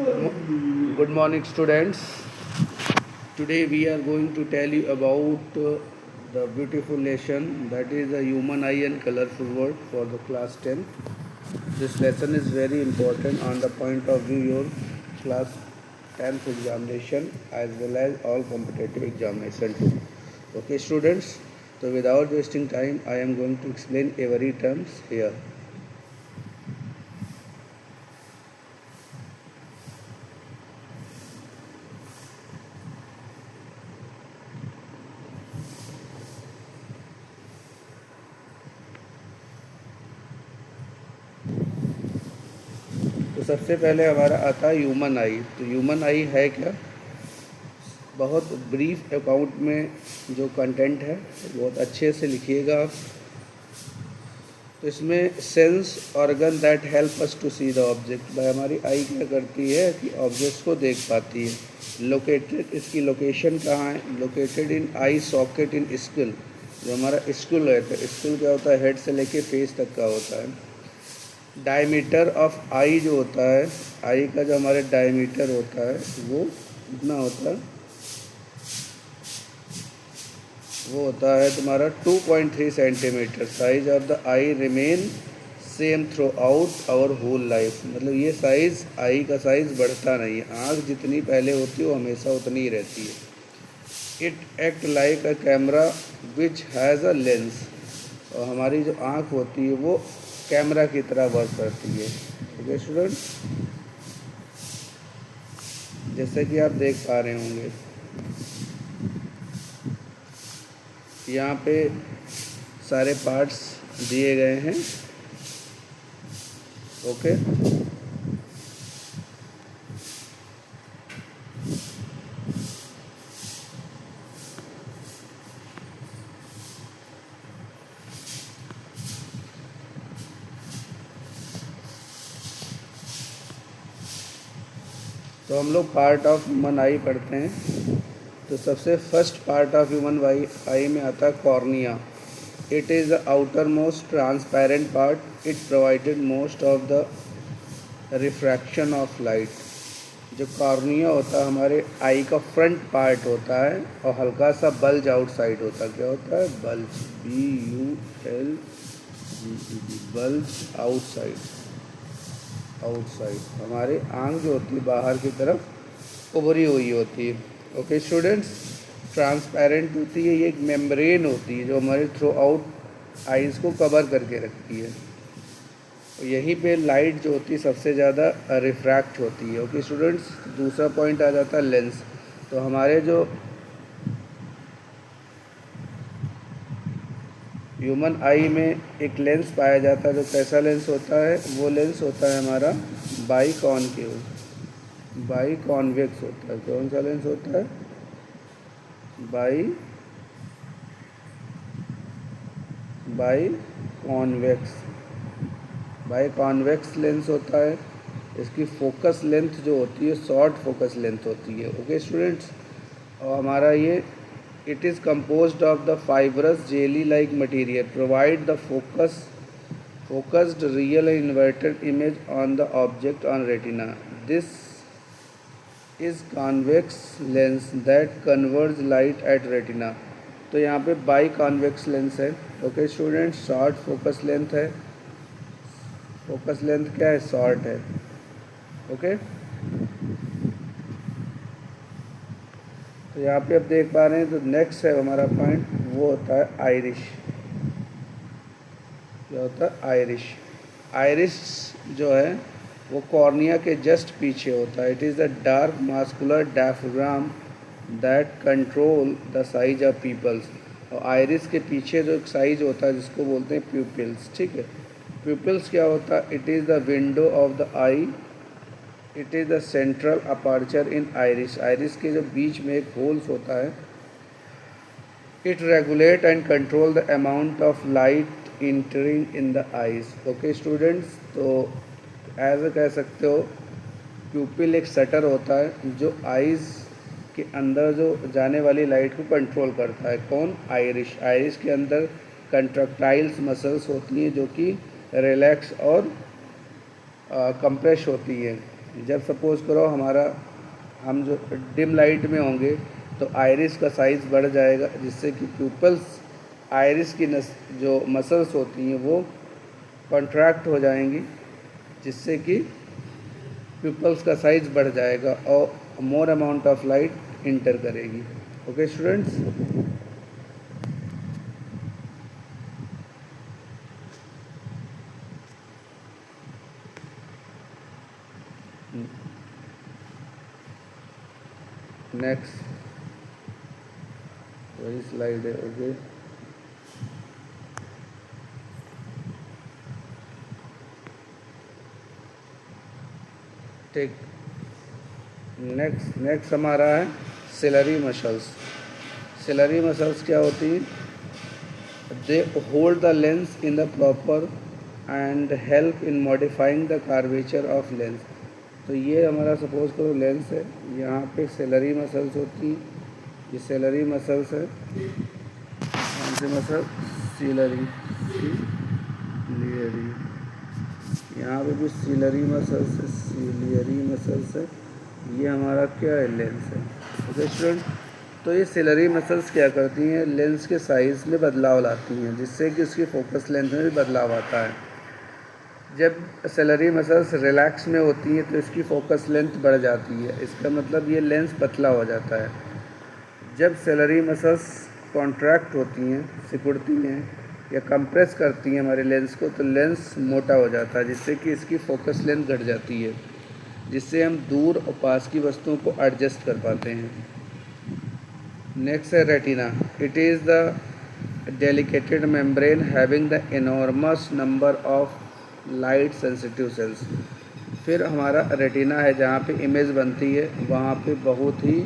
Good morning, students. Today we are going to tell you about the beautiful lesson that is the human eye and colorful world for the class 10. This lesson is very important on the point of view your class 10th examination as well as all competitive examination too. Okay, students. So without wasting time, I am going to explain every terms here. तो सबसे पहले हमारा आता है human आई। तो human आई है क्या? बहुत ब्रीफ अकाउंट में जो कंटेंट है बहुत अच्छे से लिखिएगा आप। तो इसमें sense organ that help us to see the object. भाई हमारी आई क्या करती है कि ऑब्जेक्ट्स को देख पाती है। लोकेटेड, इसकी लोकेशन कहाँ है? Located in I socket in school. जो हमारा स्कुल है, तो स्कुल क्या होता है? हेड से लेके फेस तक का होता है। डायमीटर ऑफ आई जो होता है, आई का जो हमारे डायमीटर होता है वो कितना होता है? वो होता है तुम्हारा 2.3 centimetre. Size of the eye remain same throughout our whole life. मतलब ये साइज़, आई का साइज़ बढ़ता नहीं है। आँख जितनी पहले होती है वो हमेशा उतनी ही रहती है। It act like a camera which has a lens. और हमारी जो आँख होती है वो कैमरा की तरह वर्क करती है। ओके स्टूडेंट, जैसे कि आप देख पा रहे होंगे यहाँ पे सारे पार्ट्स दिए गए हैं। ओके, तो हम लोग पार्ट ऑफ ह्यूमन आई पढ़ते हैं। तो सबसे फर्स्ट पार्ट ऑफ ह्यूमन आई में आता है cornea. It is the outer most transparent part. It provided most of the refraction of light. जो कॉर्निया होता है हमारे आई का फ्रंट पार्ट होता है और हल्का सा बल्ज आउटसाइड होता है। क्या होता है? Bulge, BULG, bulge outside. Outside हमारे आँख जो होती है बाहर की तरफ उभरी हुई होती है। ओके स्टूडेंट्स, ट्रांसपेरेंट होती है, ये एक मेम्ब्रेन होती है जो हमारे थ्रू आउट आइज़ को कवर करके रखती है। यहीं पे लाइट जो होती है सबसे ज़्यादा रिफ्रैक्ट होती है। ओके स्टूडेंट्स, दूसरा पॉइंट आ जाता है लेंस। तो हमारे जो ह्यूमन आई में एक लेंस पाया जाता है। जो कैसा लेंस होता है? वो लेंस होता है हमारा बाइकॉनकेव, बाइकॉन्वेक्स होता है। कौन सा लेंस होता है? By by convex, by convex lens होता है। इसकी फोकस लेंथ जो होती है शॉर्ट फोकस लेंथ होती है। ओके स्टूडेंट्स, और हमारा ये it is composed of the fibrous jelly like material provide the focused real and inverted image on the object on retina. This is convex lens that converges light at retina. तो यहाँ पे by convex lens है। Okay student, short focus length है। Focus length क्या है? Short है। Okay, तो यहाँ पे आप देख पा रहे हैं। तो नेक्स्ट है हमारा पॉइंट, वो होता है आयरिश। क्या होता है? आयरिश। आयरिश जो है वो कॉर्निया के जस्ट पीछे होता है। It is the dark muscular diaphragm that control the size of pupils. और आयरिस के पीछे जो एक साइज होता है जिसको बोलते हैं प्यूपिल्स। ठीक है, प्यूपिल्स क्या होता है? It is the window of the eye. It is the central aperture in iris. Iris के जो बीच में एक होल्स होता है। It regulate and control the amount of light entering in the eyes. Okay students, तो ऐसे कह सकते हो प्यूपिल एक शटर होता है जो आइज़ के अंदर जो जाने वाली लाइट को कंट्रोल करता है। कौन? आइरिश। आइरिश के अंदर कंट्रक्टाइल्स मसल्स होती हैं जो कि रिलैक्स और कंप्रेस होती हैं। जब सपोज़ करो हम जो डिम लाइट में होंगे तो आइरिस का साइज़ बढ़ जाएगा, जिससे कि प्यूपल्स आइरिस की जो मसल्स होती हैं वो कॉन्ट्रैक्ट हो जाएंगी, जिससे कि प्यूपल्स का साइज़ बढ़ जाएगा और more amount of light inter करेगी। ओके स्टूडेंट्स, नेक्स्ट वही स्लाइड है। ओके, ठीक। नेक्स्ट हमारा है सिलरी मसल्स। सिलरी मसल्स क्या होती हैं? They hold the lens in the proper and help in modifying the curvature of lens. तो ये हमारा सपोज करो लेंस है, यहाँ पे सेलरी मसल्स होती हैं, ये सेलरी मसल्स है, कौन से मसल? सीलरी, सीलियरी, यहाँ पे भी सीलरी मसल्स है, सीलियरी मसल्स है, ये हमारा क्या है? लेंस है। ओके स्टूडेंट, तो ये सिलरी मसल्स क्या करती हैं? लेंस के साइज़ में बदलाव लाती हैं, जिससे कि उसकी फोकस लेंथ में भी बदलाव आता है। जब सेलरी मसल्स रिलैक्स में होती हैं तो इसकी फोकस लेंथ बढ़ जाती है, इसका मतलब ये लेंस पतला हो जाता है। जब सेलरी मसल्स कॉन्ट्रैक्ट होती हैं, सिकुड़ती हैं या कंप्रेस करती हैं हमारे लेंस को, तो लेंस मोटा हो जाता है, जिससे कि इसकी फोकस लेंथ घट जाती है, जिससे हम दूर और पास की वस्तुओं को एडजस्ट कर पाते हैं। नेक्स्ट है retina. It is the delicated membrane having the enormous number of light sensitive cells. फिर हमारा रेटिना है, जहाँ पे इमेज बनती है, वहाँ पे बहुत ही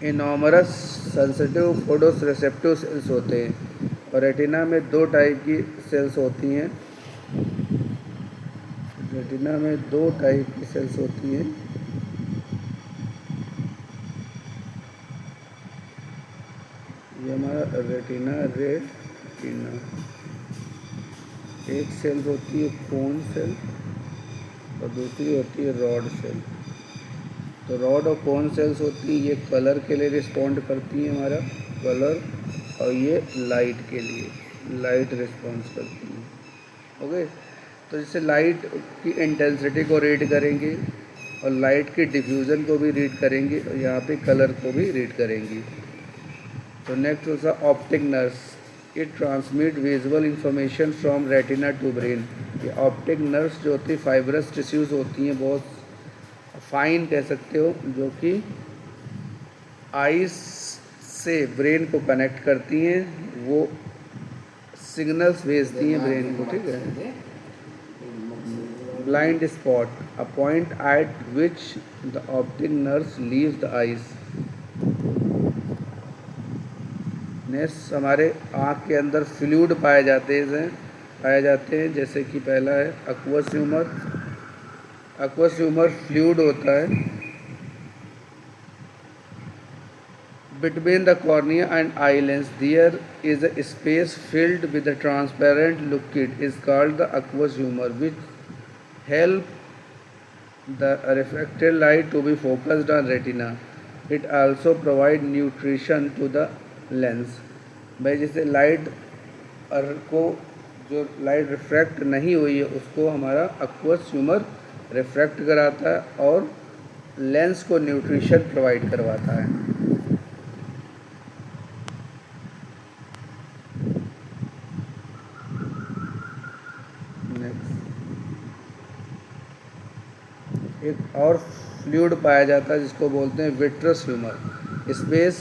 enormous sensitive photos receptive sales होते हैं। और रेटिना में दो टाइप की सेल्स होती हैं। रेटिना में दो टाइप की सेल्स होती हैं। ये हमारा रेटिना एक सेल होती है कोन सेल और दूसरी होती है रॉड सेल। तो रॉड और कोन सेल्स होती हैं, ये कलर के लिए रिस्पॉन्ड करती हैं, हमारा कलर, और ये लाइट के लिए लाइट रिस्पॉन्स करती हैं। ओके, तो जैसे लाइट की इंटेंसिटी को रीड करेंगे और लाइट की डिफ्यूज़न को भी रीड करेंगे और यहाँ पे कलर को भी रीड करेंगी। तो नेक्स्ट होता है optic nerves. It transmit visual information from retina to brain. ये ऑप्टिक नर्व्स जो होती है फाइब्रस टिश्यूज़ होती हैं, बहुत फाइन कह सकते हो, जो कि आइस से ब्रेन को कनेक्ट करती हैं, वो सिग्नल्स भेजती हैं ब्रेन को। ठीक है। Blind spot, a point eight which the optic nerves leave the ice. Next हमारे आँख के अंदर फ्लूइड पाए जाते हैं, जैसे कि पहला है aqueous humour. Aqueous humour fluid होता है between the cornea and eye lens. There is a space filled with a transparent liquid is called the aqueous humour which help the reflected light to be focused on retina. It also provide nutrition to the lens. भाई जैसे light को, जो light refract नहीं हुई है उसको हमारा aqueous humour refract कराता है और लेंस को न्यूट्रिशन प्रोवाइड करवाता है। नेक्स्ट एक और फ्लूइड पाया जाता है जिसको बोलते हैं vitreous humour. Space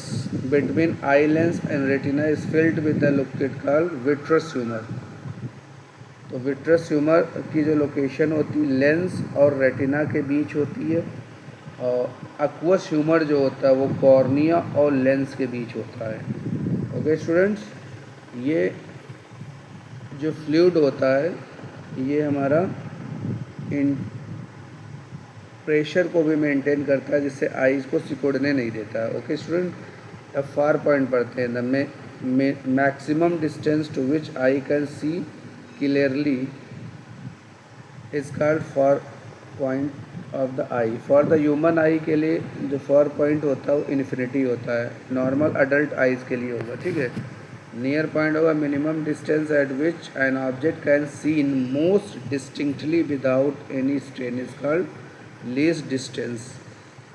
between eye lens and retina is filled with the liquid called vitreous humour. तो विट्रस ह्यूमर की जो लोकेशन होती है लेंस और रेटिना के बीच होती है, और एक्वस ह्यूमर जो होता है वो कॉर्निया और लेंस के बीच होता है। ओके स्टूडेंट्स, ये जो फ्लूइड होता है ये हमारा इन प्रेशर को भी मेंटेन करता है, जिससे आईज को सिकुड़ने नहीं देता है। ओके स्टूडेंट, अब फार पॉइंट पढ़ते हैं। The maximum distance to which eye can see clearly is called far point of the eye. For the human eye के लिए जो 4 पॉइंट होता है वो इन्फिनिटी होता है, नॉर्मल अडल्ट आइज़ के लिए होगा, ठीक है। नियर पॉइंट होगा minimum distance eight which an object can seen most distinctly without any strain is called least distance.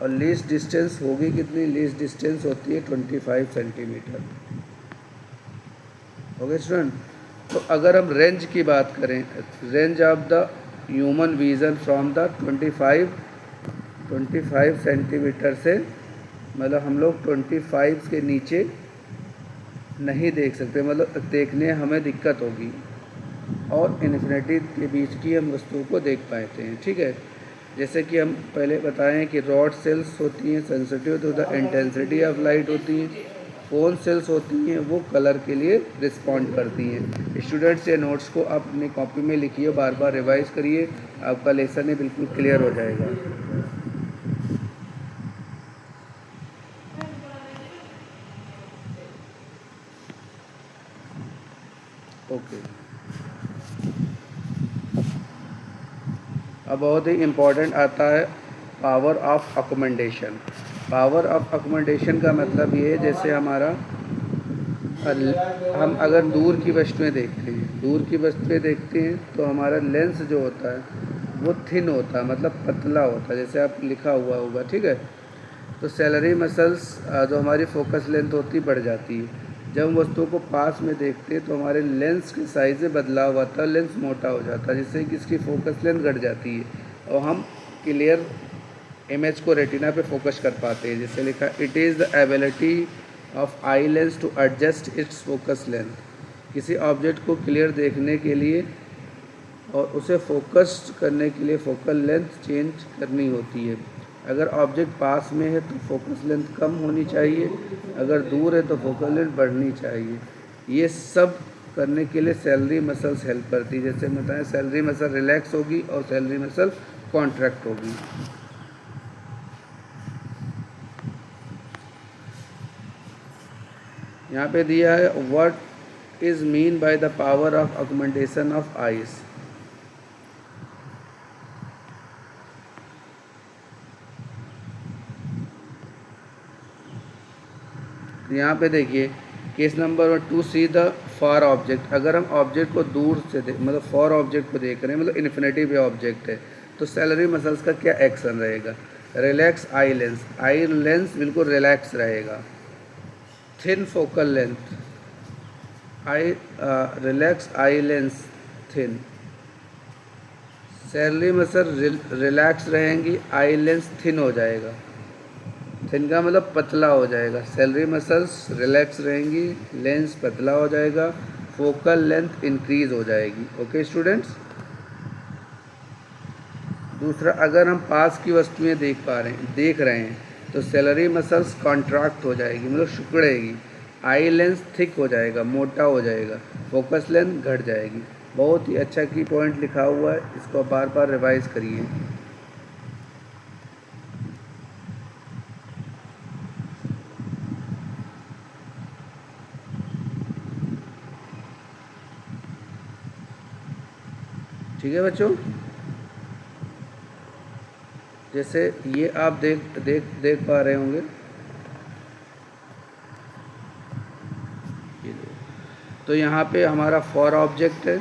और लीस्ट डिस्टेंस होगी कितनी? लीस्ट डिस्टेंस होती है 25 सेंटीमीटर। ओके स्टूडेंट, तो अगर हम रेंज की बात करें, range of the human vision from the 25 centimetre से, मतलब हम लोग 25 के नीचे नहीं देख सकते, मतलब देखने हमें दिक्कत होगी, और इन्फिनिटी के बीच की हम वस्तुओं को देख पाते हैं, ठीक है। जैसे कि हम पहले बताएं कि रॉड सेल्स होती हैं sensitive to the intensity of light होती हैं, कोन सेल्स होती हैं वो कलर के लिए रिस्पॉन्ड करती हैं। स्टूडेंट्स ये नोट्स को आप अपनी कॉपी में लिखिए, बार बार रिवाइज करिए, आपका लेसन है बिल्कुल क्लियर हो जाएगा। ओके, अब बहुत ही इम्पोर्टेंट आता है power of accommodation. Power of accommodation का मतलब ये है, जैसे हमारा हम अगर दूर की वस्तुएं देखते हैं, दूर की वस्तुएं देखते हैं तो हमारा लेंस जो होता है वो थिन होता है, मतलब पतला होता है, जैसे आप लिखा हुआ होगा, ठीक है। तो सेलरी मसल्स जो हमारी फोकस लेंथ होती बढ़ जाती है। जब हम वस्तुओं को पास में देखते हैं तो हमारे लेंस के साइज़ में बदलाव आता है, लेंस मोटा हो जाता है, जिससे कि इसकी फोकस लेंथ घट जाती है और हम क्लियर इमेज को रेटिना पे फोकस कर पाते हैं। जैसे लिखा, it is the ability of eye lens to adjust its focus length. किसी ऑब्जेक्ट को क्लियर देखने के लिए और उसे फोकस करने के लिए फोकल लेंथ चेंज करनी होती है। अगर ऑब्जेक्ट पास में है तो फोकस लेंथ कम होनी चाहिए, अगर दूर है तो फोकल लेंथ बढ़नी चाहिए। ये सब करने के लिए सैलरी मसल्स हेल्प करती है। जैसे बताएं, सैलरी मसल रिलैक्स होगी और सैलरी मसल कॉन्ट्रैक्ट होगी। यहाँ पे दिया है what is mean by the power of accommodation of eyes. यहाँ पे देखिए case number 2, see the far object. अगर हम ऑब्जेक्ट को दूर से मतलब फॉर ऑब्जेक्ट को देख रहे हैं, मतलब इन्फिनिटी पे ऑब्जेक्ट है, तो सैलरी मसल्स का क्या एक्शन रहेगा? Relax eye lens, eye lens बिल्कुल रिलैक्स रहेगा। थिन फोकल लेंथ, आई relax eye lens thin. Salary muscle relax रहेंगी, आई लेंस थिन हो जाएगा। थिन का मतलब पतला हो जाएगा। सैलरी मसल्स रिलैक्स रहेंगी, लेंस पतला हो जाएगा, फोकल लेंथ इंक्रीज हो जाएगी। Okay students. दूसरा, अगर हम पास की वस्तुएं देख रहे हैं तो सैलरी मसल्स कॉन्ट्रैक्ट हो जाएगी, मतलब सिकुड़ेगी। आई लेंस थिक हो जाएगा, मोटा हो जाएगा, फोकस लेंथ घट जाएगी। बहुत ही अच्छा की पॉइंट लिखा हुआ है, इसको बार बार रिवाइज करिए। ठीक है बच्चों, जैसे ये आप देख पा रहे होंगे, तो यहाँ पे हमारा फॉर ऑब्जेक्ट है।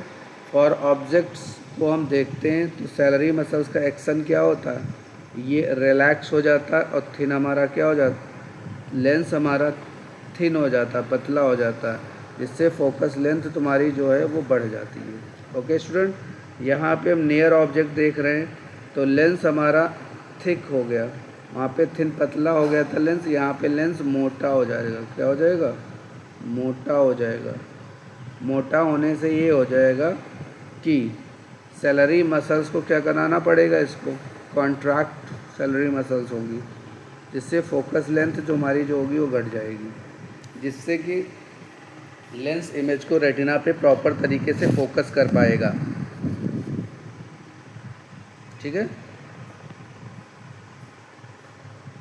फॉर ऑब्जेक्ट्स को हम देखते हैं तो सैलरी मसल्स का एक्शन क्या होता है? ये रिलैक्स हो जाता है और थिन हमारा क्या हो जाता है? लेंस हमारा थिन हो जाता है, पतला हो जाता है, जिससे फोकस लेंथ तुम्हारी जो है वो बढ़ जाती है। ओके स्टूडेंट, यहाँ पे हम नियर ऑब्जेक्ट देख रहे हैं तो लेंस हमारा थिक हो गया, वहाँ पे थिन पतला हो गया था लेंस, यहाँ पे लेंस मोटा हो जाएगा। क्या हो जाएगा? मोटा हो जाएगा। मोटा होने से ये हो जाएगा कि सैलरी मसल्स को क्या कराना पड़ेगा? इसको कॉन्ट्रैक्ट सैलरी मसल्स होंगी, जिससे फोकस लेंथ जो हमारी जो होगी वो घट जाएगी, जिससे कि लेंस इमेज को रेटिना पे प्रॉपर तरीके से फोकस कर पाएगा। ठीक है।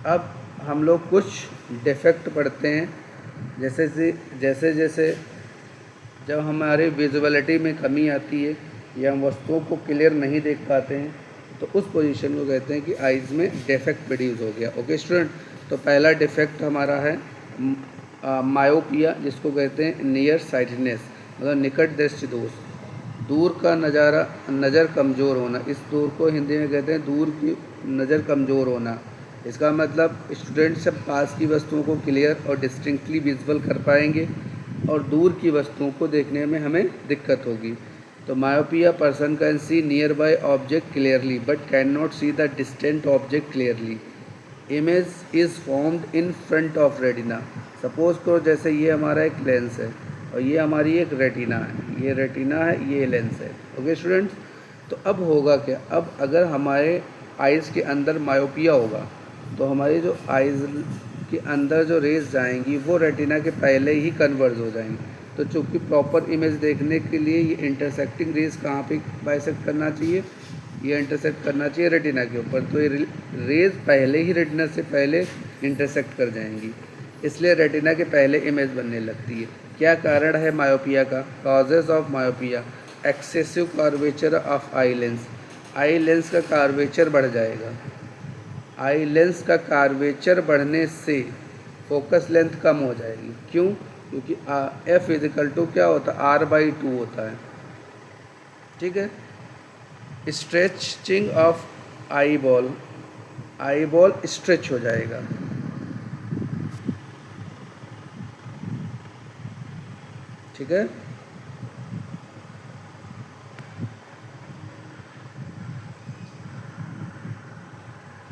अब हम लोग कुछ डिफेक्ट पढ़ते हैं, जैसे जैसे जब हमारी विजुअलिटी में कमी आती है या हम वस्तुओं को क्लियर नहीं देख पाते हैं, तो उस पोजीशन को कहते हैं कि आइज़ में डिफेक्ट प्रोड्यूस हो गया। ओके स्टूडेंट, तो पहला डिफेक्ट हमारा है मायोपिया, जिसको कहते हैं नियर साइटेडनेस, मतलब निकट दृष्टि दोष, दूर का नज़र कमज़ोर होना। इस दूर को हिंदी में कहते हैं दूर की नज़र कमज़ोर होना। इसका मतलब स्टूडेंट सब पास की वस्तुओं को क्लियर और डिस्टिंक्टली विजुअल कर पाएंगे और दूर की वस्तुओं को देखने में हमें दिक्कत होगी। तो myopia person can C near by object clearly but can not see the distant object clearly. Image is formed in front of retina. Suppose करो जैसे ये हमारा एक लेंस है और ये हमारी एक रेटिना है, ये रेटिना है, ये लेंस है। ओके स्टूडेंट्स, तो अब होगा क्या, अब अगर हमारे आइज़ के अंदर मायोपिया होगा तो हमारी जो आइज़ के अंदर जो रेज जाएंगी वो रेटिना के पहले ही कन्वर्ज हो जाएंगी। तो चूँकि प्रॉपर इमेज देखने के लिए ये इंटरसेक्टिंग रेज कहाँ पे बाइसेक्ट करना चाहिए, ये इंटरसेक्ट करना चाहिए रेटिना के ऊपर। तो ये रेज पहले ही रेटिना से पहले इंटरसेक्ट कर जाएंगी, इसलिए रेटिना के पहले इमेज बनने लगती है। क्या कारण है मायोपिया का? Causes of myopia: excessive curvature of eye lens. Eye lens का कार्वेचर बढ़ जाएगा। आई लेंस का कार्वेचर बढ़ने से फोकस लेंथ कम हो जाएगी। क्यों? क्योंकि एफ इजिकल टू क्या होता है, R/2 होता है। ठीक है। Stretching of eye ball stretch हो जाएगा। ठीक है।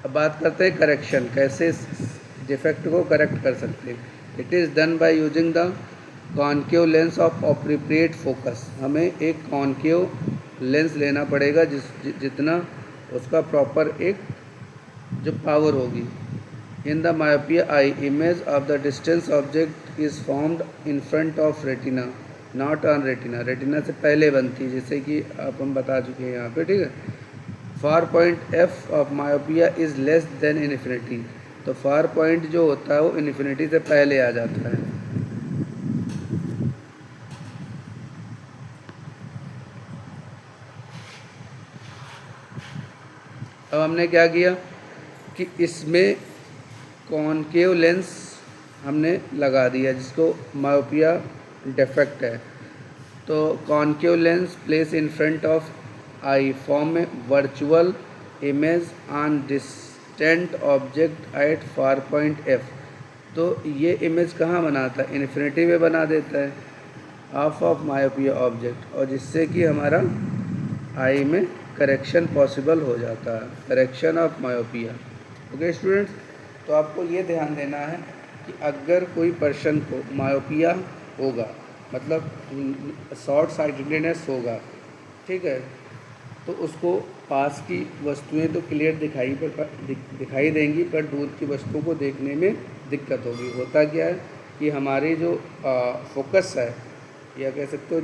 अब बात करते हैं करेक्शन, कैसे इस डिफेक्ट को करेक्ट कर सकते हैं। It is done by using the concave lens of appropriate focus. हमें एक कॉन्केव लेंस लेना पड़ेगा जितना उसका प्रॉपर एक जो पावर होगी। In the myopia I, image of the distance object is formed in front of retina not on retina. Retina से पहले बनती है, जैसे कि आप हम बता चुके हैं यहाँ पे। ठीक है। फार point F of myopia is less than infinity. तो फार पॉइंट जो होता है वो इन्फिनिटी से पहले आ जाता है। अब हमने क्या किया कि इसमें कॉनकेव लेंस हमने लगा दिया जिसको मायोपिया डिफेक्ट है। तो concave lens place in front of eye form में virtual image on distant object at far point F. तो ये इमेज कहाँ बनाता है, इन्फिनिटी में बना देता है ऑफ मायोपिया ऑब्जेक्ट, और जिससे कि हमारा आई में करेक्शन पॉसिबल हो जाता है, correction of myopia. Okay students, तो आपको ये ध्यान देना है कि अगर कोई पर्सन को मायोपिया होगा, मतलब शॉर्ट साइटेडनेस होगा, ठीक है, तो उसको पास की वस्तुएं तो क्लियर दिखाई देंगी पर दूर की वस्तुओं को देखने में दिक्कत होगी। होता क्या है कि हमारी जो फोकस है, या कह सकते हो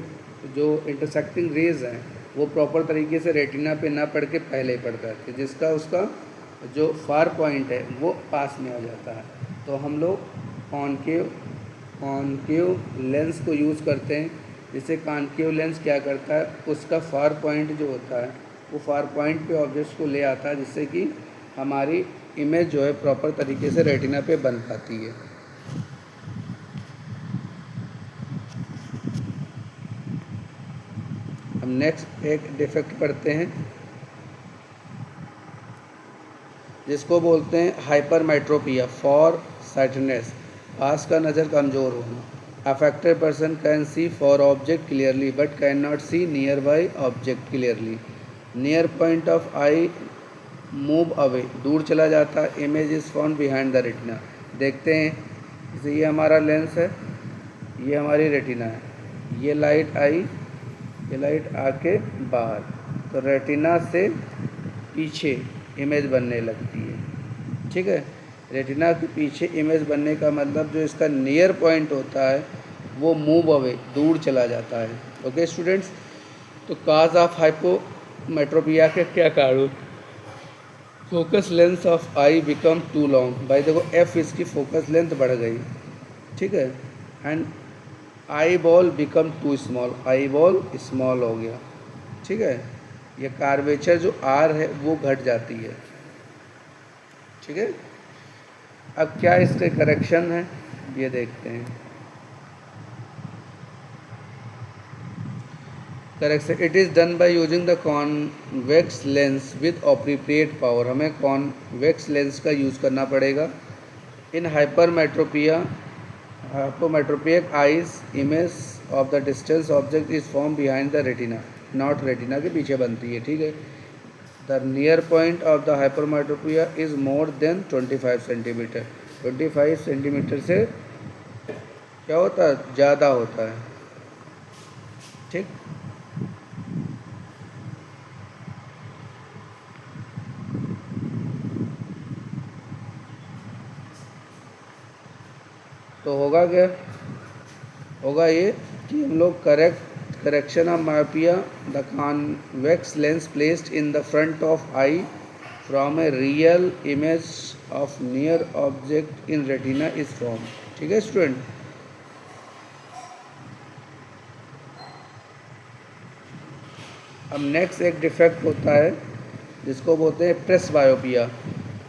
जो इंटरसेक्टिंग रेज हैं, वो प्रॉपर तरीके से रेटिना पे ना पड़ के पहले ही पड़ता है, जिसका उसका जो फार पॉइंट है वो पास में आ जाता है। तो हम लोग कॉनकेव लेंस को यूज़ करते हैं, जिससे कॉनकेव लेंस क्या करता है, उसका फार पॉइंट जो होता है वो फार पॉइंट पे ऑब्जेक्ट्स को ले आता है, जिससे कि हमारी इमेज जो है प्रॉपर तरीके से रेटिना पे बन पाती है। हम नेक्स्ट एक डिफेक्ट पढ़ते हैं जिसको बोलते हैं हाइपरमेट्रोपिया फॉर साइटनेस, पास का नज़र कमज़ोर होना। Affected person can see for object clearly but can not see nearby object clearly. Near point of eye move away, दूर चला जाता है। Image is found behind the retina. देखते हैं, जैसे ये हमारा लेंस है, ये हमारी रेटिना है, ये लाइट आई, ये लाइट आके बाहर, तो रेटिना से पीछे इमेज बनने लगती है। ठीक है। रेटिना के पीछे इमेज बनने का मतलब जो इसका नियर पॉइंट होता है वो मूव अवे, दूर चला जाता है। ओके स्टूडेंट्स, तो काज ऑफ हाइपोमेट्रोपिया के क्या कारण? Focus length of eye become too long. भाई देखो, एफ इसकी फोकस लेंथ बढ़ गई, ठीक है, and eyeball become too small, eyeball small हो गया। ठीक है। ये कार्वेचर जो आर है वो घट जाती है। ठीक है, अब क्या इसके करेक्शन है ये देखते हैं। Correction, it is done by using the convex lens with appropriate power. हमें कॉन्वेक्स लेंस का यूज़ करना पड़ेगा। In hypermetropic eyes image of the distance object is form behind the retina, not retina के पीछे बनती है। ठीक है, the near point of the hypermetropia is more than 25 centimetre. 25 centimetre से क्या होता है, ज़्यादा होता है। ठीक, तो होगा क्या, होगा ये कि हम लोग correction of myopia, the convex lens placed in the front of I from a real image of near object in retina is form. ठीक है स्टूडेंट, अब नेक्स्ट एक डिफेक्ट होता है जिसको बोलते हैं प्रेस बायोपिया,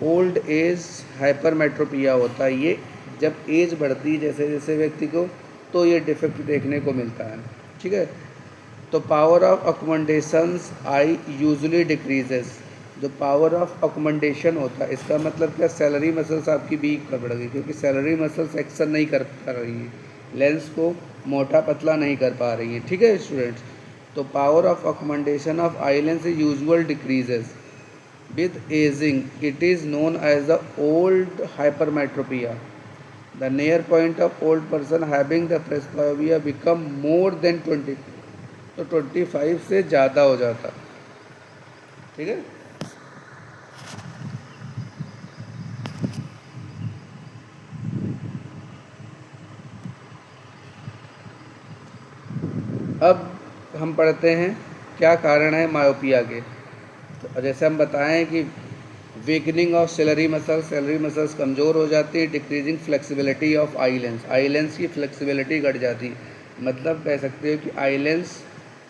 ओल्ड एज हाइपरमेट्रोपिया होता है। ये जब एज बढ़ती है जैसे जैसे व्यक्ति को, तो ये डिफेक्ट देखने को मिलता है। ठीक है, तो power of accommodations I usually decreases. जो पावर ऑफ अकोमोडेशन होता है इसका मतलब क्या, सैलरी मसल्स आपकी वीक कर पड़ गई, क्योंकि सैलरी मसल्स एक्शन नहीं कर पा रही है, लेंस को मोटा पतला नहीं कर पा रही है। ठीक है स्टूडेंट्स, तो power of accommodation of eye lens usual decreases with aging. It is known as the old hypermetropia. The near point of old person having the presbyopia become more than 20, तो 25 से ज़्यादा हो जाता। ठीक है, अब हम पढ़ते हैं क्या कारण है मायोपिया के। तो जैसे हम बताएं कि वीकनिंग ऑफ सेलरी मसल्स कमज़ोर हो जाती है, decreasing flexibility of eye lens की फ्लेक्सिबिलिटी घट जाती है। मतलब कह सकते हो कि आई लेंस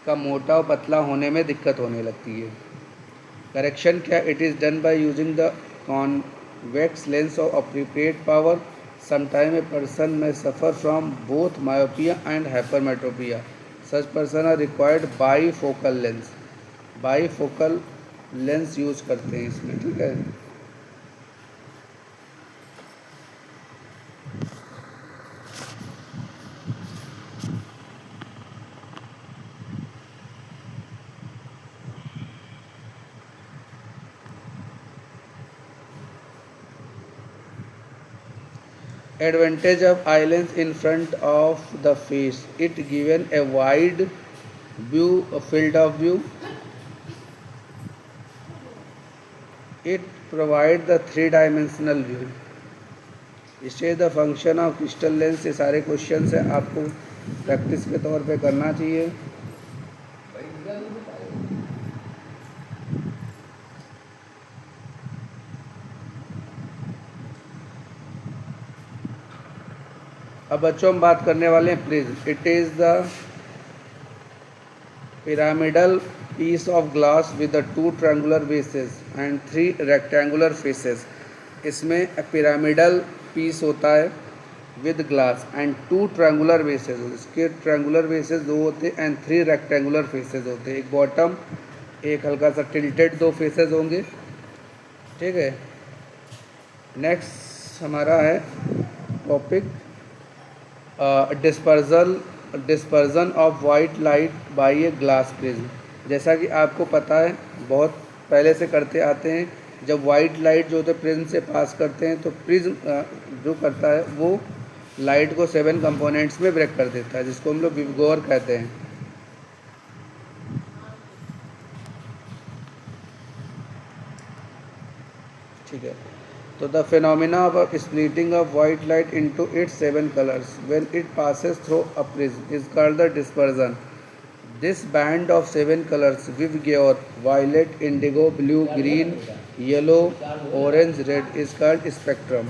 का मोटा और पतला होने में दिक्कत होने लगती है। करेक्शन क्या, it is done by using the convex lens of appropriate power. Sometime a person may suffer from both myopia and hypermetropia. Such person are required bifocal lens, bifocal lens use करते हैं इसमें। ठीक है, advantage of eye lens in front of the face, it given a wide view, a field of view. It provide the three dimensional view. Stay the function of crystal lens. ये सारे question से आपको practice के तौर पे करना चाहिए। अब बच्चों हम बात करने वाले हैं prism. It is the pyramidal piece of glass with the 2 triangular bases and 3 rectangular faces. इसमें पिरामिडल पीस होता है with glass and 2 triangular bases. इसके ट्रायंगुलर बेसेस 2 होते हैं एंड 3 रेक्टेंगुलर फेसेस होते हैं। एक बॉटम, एक हल्का सा टिल्टेड 2 फेसेस होंगे। ठीक है, नेक्स्ट हमारा है topic dispersion of white light by a glass prism. जैसा कि आपको पता है, बहुत पहले से करते आते हैं, जब वाइट लाइट जो होते प्रिज्म से पास करते हैं तो प्रिज्म जो करता है वो लाइट को 7 कंपोनेंट्स में ब्रेक कर देता है, जिसको हम लोग विवगोर कहते हैं। ठीक है, तो the phenomena of splitting of white light into its 7 colours when it passes through a prism is called the dispersion. This band of 7 colours विवगोर violet, indigo, blue, green, yellow, orange, red is called spectrum.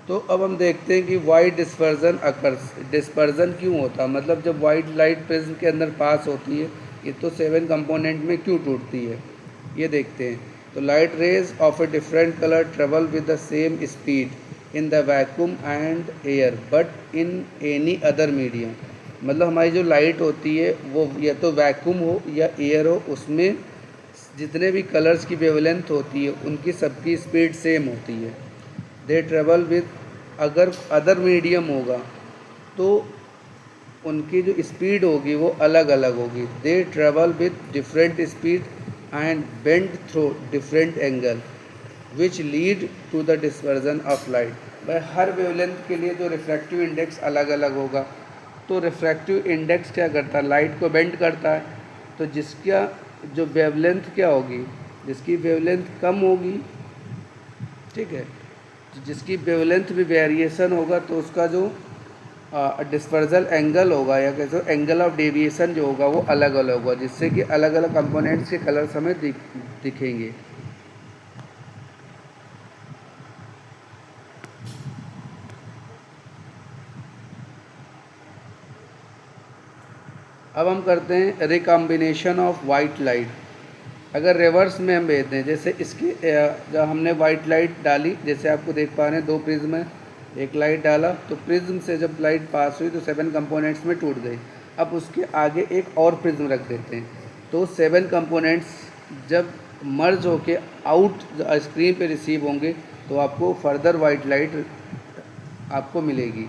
तो अब हम देखते हैं कि Y dispersion occurs. Dispersion क्यों होता, मतलब जब वाइट लाइट प्रिज्म के अंदर पास होती है ये तो 7 कंपोनेंट में क्यों टूटती है, ये देखते हैं। तो light rays of a different colour travel with the same speed in the vacuum and air but in any other medium. मतलब हमारी जो लाइट होती है वो या तो वैक्यूम हो या एयर हो, उसमें जितने भी कलर्स की वेवलेंथ होती है उनकी सबकी स्पीड सेम होती है। दे ट्रेवल विद, अगर अदर मीडियम होगा तो उनकी जो स्पीड होगी वो अलग अलग होगी। They travel with different speed and bend through different angle which lead to the dispersion of light. भाई हर वेवलेंथ के लिए जो रिफ्रैक्टिव इंडेक्स अलग अलग होगा, तो रिफ्रैक्टिव इंडेक्स क्या करता है, लाइट को बेंड करता है। तो जिसका जो वेवलेंथ क्या होगी, जिसकी वेवलेंथ कम होगी, ठीक है, तो जिसकी वेवलेंथ भी वेरिएशन होगा तो उसका जो डिस्पर्जल एंगल होगा या कैसे एंगल ऑफ डेविएशन जो होगा वो अलग अलग होगा, जिससे कि अलग अलग कंपोनेंट्स के कलर्स हमें दिखेंगे। अब हम करते हैं रिकॉम्बिनेशन ऑफ वाइट लाइट। अगर रिवर्स में हम भेज दें, जैसे इसकी जब हमने वाइट लाइट डाली, जैसे आपको देख पा रहे हैं 2 प्रिज्म है, एक लाइट डाला तो प्रिज्म से जब लाइट पास हुई तो 7 कंपोनेंट्स में टूट गई। अब उसके आगे एक और प्रिज्म रख देते हैं, तो 7 कंपोनेंट्स जब मर्ज होके आउट स्क्रीन पे रिसीव होंगे तो आपको फर्दर वाइट लाइट आपको मिलेगी।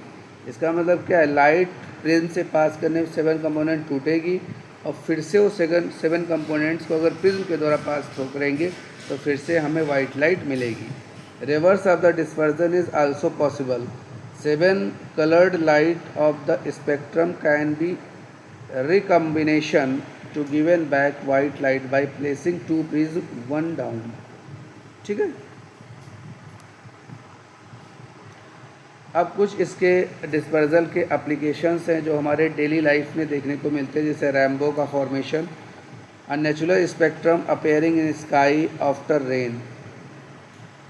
इसका मतलब क्या है, लाइट प्रिज्म से पास करने में 7 कंपोनेंट टूटेगी और फिर से वो 7 कंपोनेंट्स को अगर प्रिज्म के द्वारा पास थ्रू करेंगे तो फिर से हमें वाइट लाइट मिलेगी। Reverse of the dispersion is also possible. 7 colored light of the spectrum can be recombination to given back white light by placing 2 prism one down। ठीक है। अब कुछ इसके डिस्पर्जल के एप्लीकेशंस हैं जो हमारे डेली लाइफ में देखने को मिलते हैं, जैसे रैम्बो का formation, a natural spectrum appearing in sky after rain.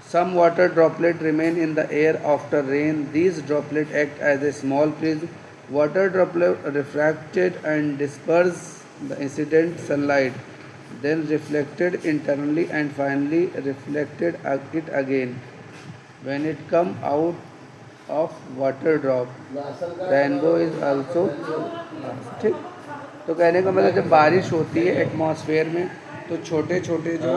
Some water droplet remain in the air after rain. These droplet act as a small prism. Water droplet refracted and disperse the incident sunlight, then reflected internally and finally reflected it again. When it come out of water drop, rainbow is also। ठीक, तो कहने का मतलब जब बारिश होती है atmosphere में तो छोटे छोटे जो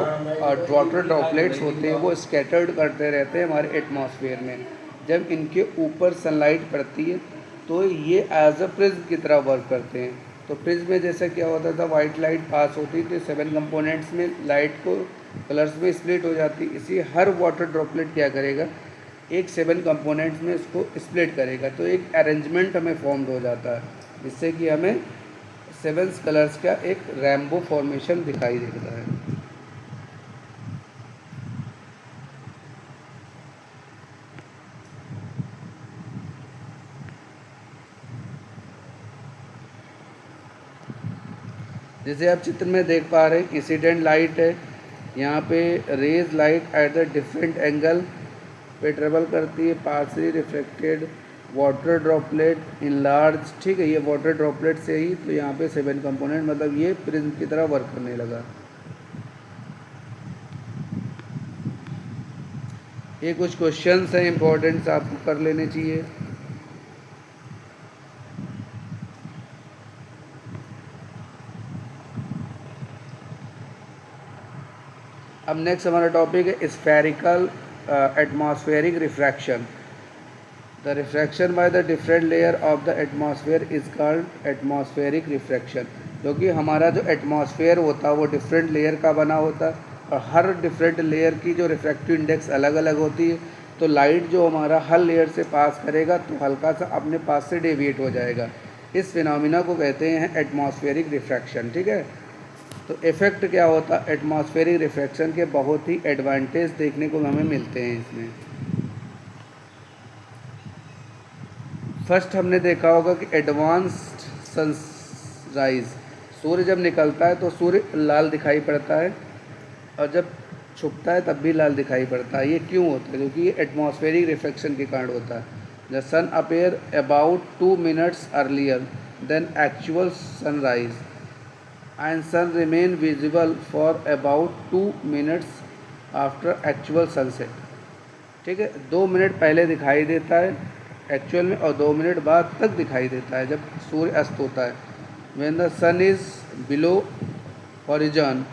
वाटर ड्रॉपलेट्स होते हैं वो स्कैटर्ड करते रहते हैं हमारे एटमॉस्फेयर में। जब इनके ऊपर सनलाइट पड़ती है तो ये एज अ प्रिज्म की तरह वर्क करते हैं। तो प्रिज्म में जैसे क्या होता था, वाइट लाइट पास होती तो 7 कंपोनेंट्स में लाइट को कलर्स में स्प्लिट हो जाती। इसी हर वाटर ड्रॉपलेट क्या करेगा, एक 7 कंपोनेंट्स में इसको स्प्लिट करेगा, तो एक अरेंजमेंट हमें फॉर्म हो जाता है जिससे कि हमें 7 कलर्स का एक रैम्बो फॉर्मेशन दिखाई देता है। जैसे आप चित्र में देख पा रहे हैं इंसिडेंट लाइट है, यहाँ पे rays light at the different angle पे ट्रेवल करती है, partially reflected water droplet in large. ठीक है, ये वाटर ड्रॉपलेट से ही तो यहाँ पे 7 कंपोनेंट, मतलब ये प्रिज्म की तरह वर्क करने लगा। ये कुछ क्वेश्चंस हैं इंपॉर्टेंट्स, आपको कर लेने चाहिए। अब नेक्स्ट हमारा टॉपिक है spherical atmospheric refraction. The refraction by the different layer of the atmosphere is called atmospheric refraction. क्योंकि हमारा जो एटमॉस्फेयर होता है वो डिफरेंट लेयर का बना होता है और हर डिफरेंट लेयर की जो रिफ्रैक्टिव इंडेक्स अलग अलग होती है, तो लाइट जो हमारा हर लेयर से पास करेगा तो हल्का सा अपने पास से डेविएट हो जाएगा। इस फिनोमिना को कहते हैं एटमॉस्फेरिक रिफ्रैक्शन। ठीक है, तो इफ़ेक्ट क्या होता है, एटमॉस्फेरिक रिफ्रैक्शन के बहुत ही एडवांटेज देखने को हमें मिलते हैं इसमें। फर्स्ट हमने देखा होगा कि एडवांस्ड सनराइज, सूर्य जब निकलता है तो सूर्य लाल दिखाई पड़ता है, और जब छुपता है तब भी लाल दिखाई पड़ता है। ये क्यों होता है? क्योंकि ये एटमॉस्फेरिक रिफ्लेक्शन के कारण होता है। The sun appear about 2 minutes earlier than actual sunrise and sun remain visible for about 2 minutes after actual sunset. ठीक है, 2 मिनट पहले दिखाई देता है एक्चुअल में, और 2 मिनट बाद तक दिखाई देता है जब सूर्य अस्त होता है। When the sun is below horizon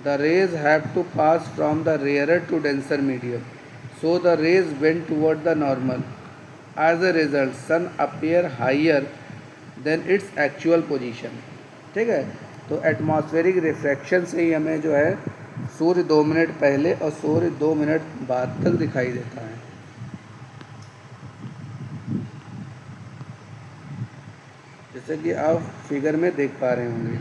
the rays have to pass from the rarer to denser medium, so the rays went toward the normal. As a result sun appear higher than its actual position. ठीक है, तो atmospheric refraction से ही हमें जो है सूर्य 2 minute पहले और सूर्य 2 minute बाद तक दिखाई देता है। जैसे कि आप फिगर में देख पा रहे होंगे।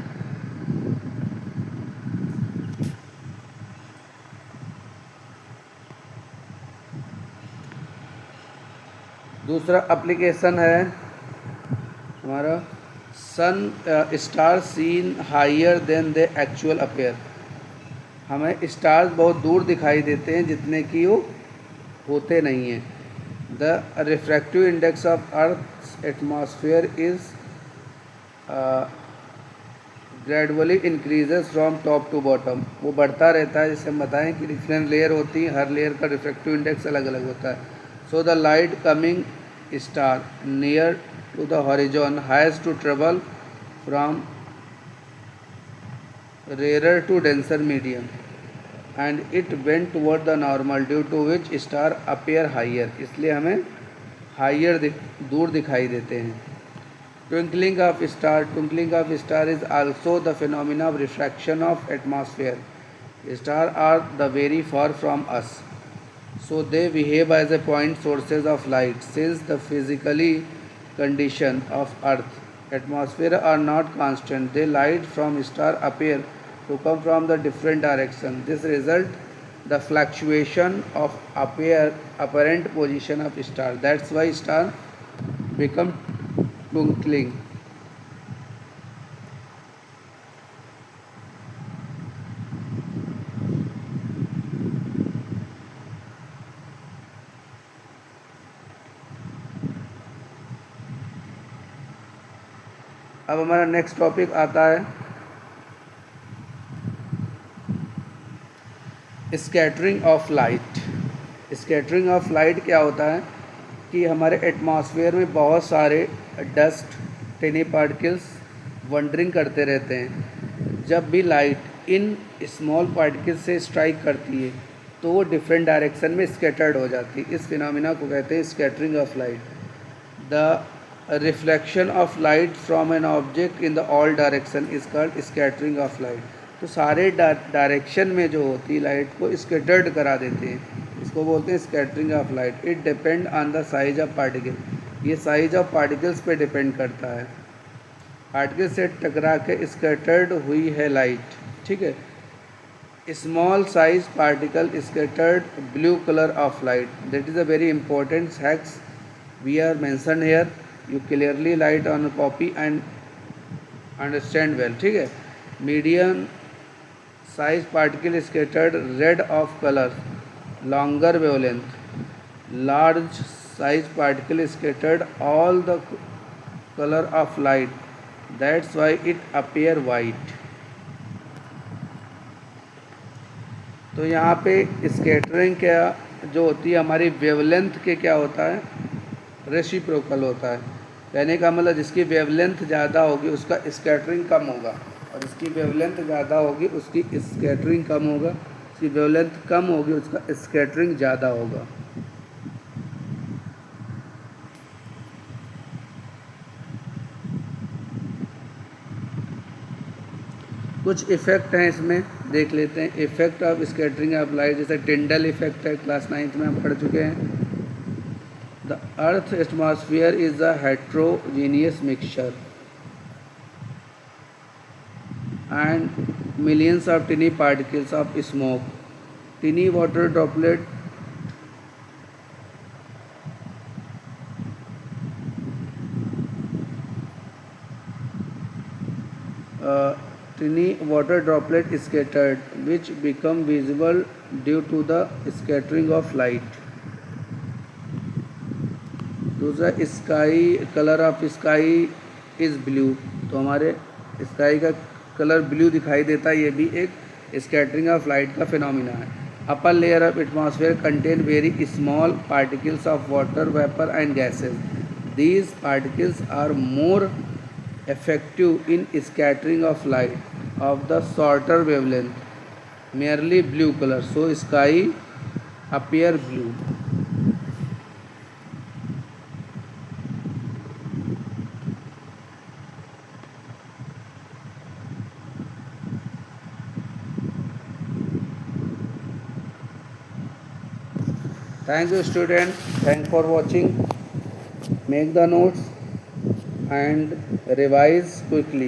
दूसरा एप्लीकेशन है हमारा sun star seen higher than they actual appear. हमें स्टार्स बहुत दूर दिखाई देते हैं जितने कि वो होते नहीं हैं। The refractive index of earth atmosphere is gradually increases from top to bottom. वो बढ़ता रहता है, जैसे हम बताएं कि डिफरेंट लेयर होती हैं, हर लेयर का रिफ्रैक्टिव इंडेक्स अलग अलग होता है। So the light coming star near to the horizon has to travel फ्रॉम rarer to denser medium and it went toward the normal due to which star appear higher। इसलिए हमें higher दूर दिखाई देते हैं। twinkling of star is also the phenomena of refraction of atmosphere। Stars are the very far from us, so they behave as a point sources of light since the physically condition of earth atmosphere are not constant, they light from star appear to come from the different direction। This result the fluctuation of apparent position of star, that's why star become twinkling। अब हमारा next topic आता है scattering of light. Scattering of light क्या होता है कि हमारे atmosphere में बहुत सारे डस्ट टेनी पार्टिकल्स वंडरिंग करते रहते हैं। जब भी लाइट इन स्मॉल पार्टिकल्स से स्ट्राइक करती है तो वो डिफरेंट डायरेक्शन में स्कैटर्ड हो जाती है। इस फिनोमिना को कहते हैं scattering of light. The reflection of light from an object in the all direction is called scattering of light. तो सारे डायरेक्शन में जो होती है लाइट को स्कैटर्ड करा देते हैं, इसको बोलते हैं scattering of light. It depend on the size of particle. ये साइज ऑफ पार्टिकल्स पे डिपेंड करता है। पार्टिकल से टकरा के स्कैटर्ड हुई है लाइट। ठीक है, small size particle scattered blue colour of light, that is a very important facts we are mention here. You clearly light on copy and understand well. ठीक है, medium size particle scattered red of color longer wavelength। large size particle scattered all the color of light, that's why it appear white। तो यहाँ पे scattering क्या जो होती है हमारी वेवलेंथ के क्या होता है, रेसिप्रोकल होता है। कहने का मतलब जिसकी वेवलेंथ ज़्यादा होगी उसका स्कैटरिंग कम होगा, और जिसकी वेवलेंथ ज़्यादा होगी उसकी स्कैटरिंग कम होगा, जिसकी वेवलेंथ कम होगी उसका स्कैटरिंग ज़्यादा होगा। कुछ इफ़ेक्ट हैं इसमें, देख लेते हैं। Effect of scattering of light, जैसे टिंडल इफ़ेक्ट है, क्लास 9th में हम पढ़ चुके हैं। The earth atmosphere is a heterogeneous mixture and millions of tiny particles of smoke, tiny water droplet tiny water droplet scattered, which become visible due to the scattering of light. दूसरा sky, colour of sky is blue, तो हमारे sky का colour blue दिखाई देता है, ये भी एक स्कैटरिंग ऑफ लाइट का फिनोमिना है. Upper layer of atmosphere contain very small particles of water vapour and gases. These particles are more effective in scattering of light of the shorter wavelength, merely blue color, so sky appear blue. Thank you student, thanks for watching. Make the notes and revise quickly.